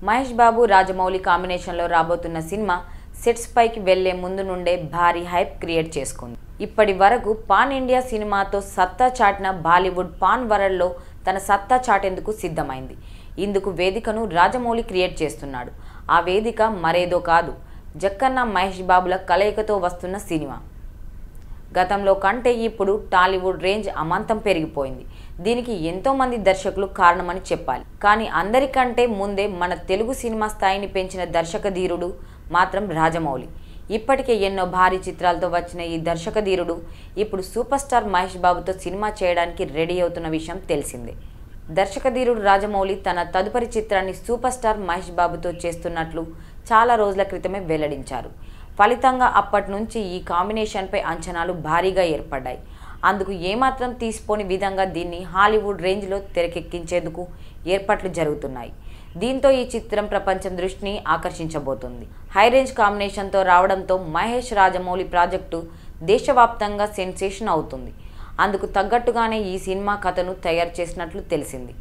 మహేష్ బాబు రాజమౌళి కాంబినేషన్లో రాబోతున్న cinema sets పైకి వెళ్లే ముందు నుండే భారీ హైప్ క్రియేట్ చేసుకుంది. ఇప్పటి వరకు పాన్ ఇండియా సినిమాతో సత్తా చాటిన బాలీవుడ్ పాన్ వరల్డ్లో తన సత్తా చాటేందుకు సిద్ధమైంది. ఇందుకు వేదికను రాజమౌళి క్రియేట్ చేస్తున్నాడు. ఆ వేదిక మరేదో కాదు, జక్కన్న మహేష్ బాబుల కలయికతో వస్తున్న సినిమా. గతంలో కంటే ఇప్పుడు టాలీవుడ్ రేంజ్ అమాంతం పెరిగిపోయింది. దీనికి ఎంతోమంది దర్శకులు కారణమని చెప్పాలి. కానీ అందరికంటే ముందే మన తెలుగు సినిమా స్థాయిని పెంచిన దర్శకధీరుడు మాత్రం రాజమౌళి. ఇప్పటికే ఎన్నో భారీ చిత్రాలతో వచ్చిన ఈ దర్శకధీరుడు ఇప్పుడు సూపర్ స్టార్ మహేష్ బాబుతో సినిమా చేయడానికి రెడీ అవుతున్న విషయం తెలిసిందే. దర్శకధీరుడు రాజమౌళి తన తదుపరి చిత్రాన్ని సూపర్ స్టార్ మహేష్ బాబుతో చేస్తున్నట్లు చాలా రోజుల క్రితమే వెల్లడించారు. ఫలితంగా అప్పటి నుంచి ఈ కాంబినేషన్పై అంచనాలు భారీగా ఏర్పడ్డాయి. అందుకు ఏమాత్రం తీసిపోని విధంగా దీన్ని హాలీవుడ్ రేంజ్లో తెరకెక్కించేందుకు ఏర్పాట్లు జరుగుతున్నాయి. దీంతో ఈ చిత్రం ప్రపంచం దృష్టిని ఆకర్షించబోతుంది. హై రేంజ్ కాంబినేషన్తో రావడంతో మహేష్ రాజమౌళి ప్రాజెక్టు దేశవ్యాప్తంగా సెన్సేషన్ అవుతుంది. అందుకు తగ్గట్టుగానే ఈ సినిమా కథను తయారు చేసినట్లు తెలిసింది.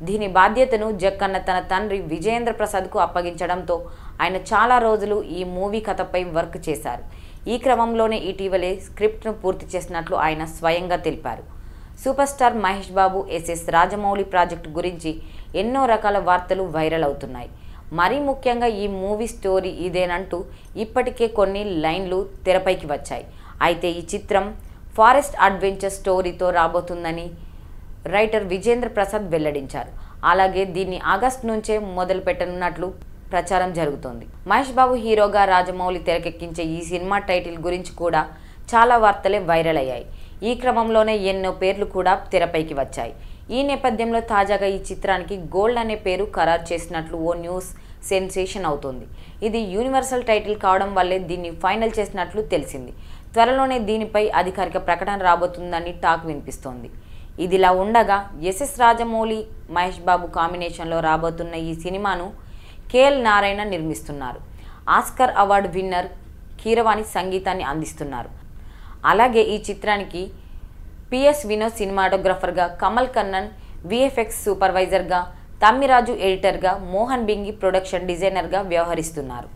దీని బాధ్యతను జక్కన్న తన తండ్రి విజయేంద్ర ప్రసాద్కు అప్పగించడంతో ఆయన చాలా రోజులు ఈ మూవీ కథపై వర్క్ చేశారు. ఈ క్రమంలోనే ఇటీవలే స్క్రిప్ట్ను పూర్తి చేసినట్లు ఆయన స్వయంగా తెలిపారు. Super star Mahesh Babu SS Rajamouli project గురించి ఎన్నో రకాల వార్తలు వైరల్ అవుతున్నాయి. మరీ ముఖ్యంగా ఈ మూవీ స్టోరీ ఇదేనంటూ ఇప్పటికే కొన్ని లైన్లు తెరపైకి వచ్చాయి. అయితే ఈ చిత్రం ఫారెస్ట్ అడ్వెంచర్ స్టోరీతో రాబోతుందని రైటర్ విజేంద్ర ప్రసాద్ వెల్లడించారు. అలాగే దీన్ని ఆగస్టు నుంచే మొదలు పెట్టనున్నట్లు ప్రచారం జరుగుతోంది. మహేష్ బాబు హీరోగా రాజమౌళి తెరకెక్కించే ఈ సినిమా టైటిల్ గురించి కూడా చాలా వార్తలే వైరల్ అయ్యాయి. ఈ క్రమంలోనే ఎన్నో పేర్లు కూడా తెరపైకి వచ్చాయి. ఈ నేపథ్యంలో తాజాగా ఈ చిత్రానికి గోల్డ్ అనే పేరు ఖరారు చేసినట్లు ఓ న్యూస్ సెన్సేషన్ అవుతుంది. ఇది యూనివర్సల్ టైటిల్ కావడం వల్లే దీన్ని ఫైనల్ చేసినట్లు తెలిసింది. త్వరలోనే దీనిపై అధికారిక ప్రకటన రాబోతుందని టాక్ వినిపిస్తోంది. ఇదిలా ఉండగా ఎస్ఎస్ రాజమౌళి మహేష్ బాబు కాంబినేషన్లో రాబోతున్న ఈ సినిమాను కేఎల్ నారాయణ నిర్మిస్తున్నారు. ఆస్కర్ అవార్డు విన్నర్ కీరవాణి సంగీతాన్ని అందిస్తున్నారు. అలాగే ఈ చిత్రానికి పిఎస్ వినోద్ సినిమాటోగ్రఫర్గా, కమల్ కన్నన్ విఎఫ్ఎక్స్ సూపర్వైజర్గా, తమ్మిరాజు ఎడిటర్గా, మోహన్ బింగి ప్రొడక్షన్ డిజైనర్గా వ్యవహరిస్తున్నారు.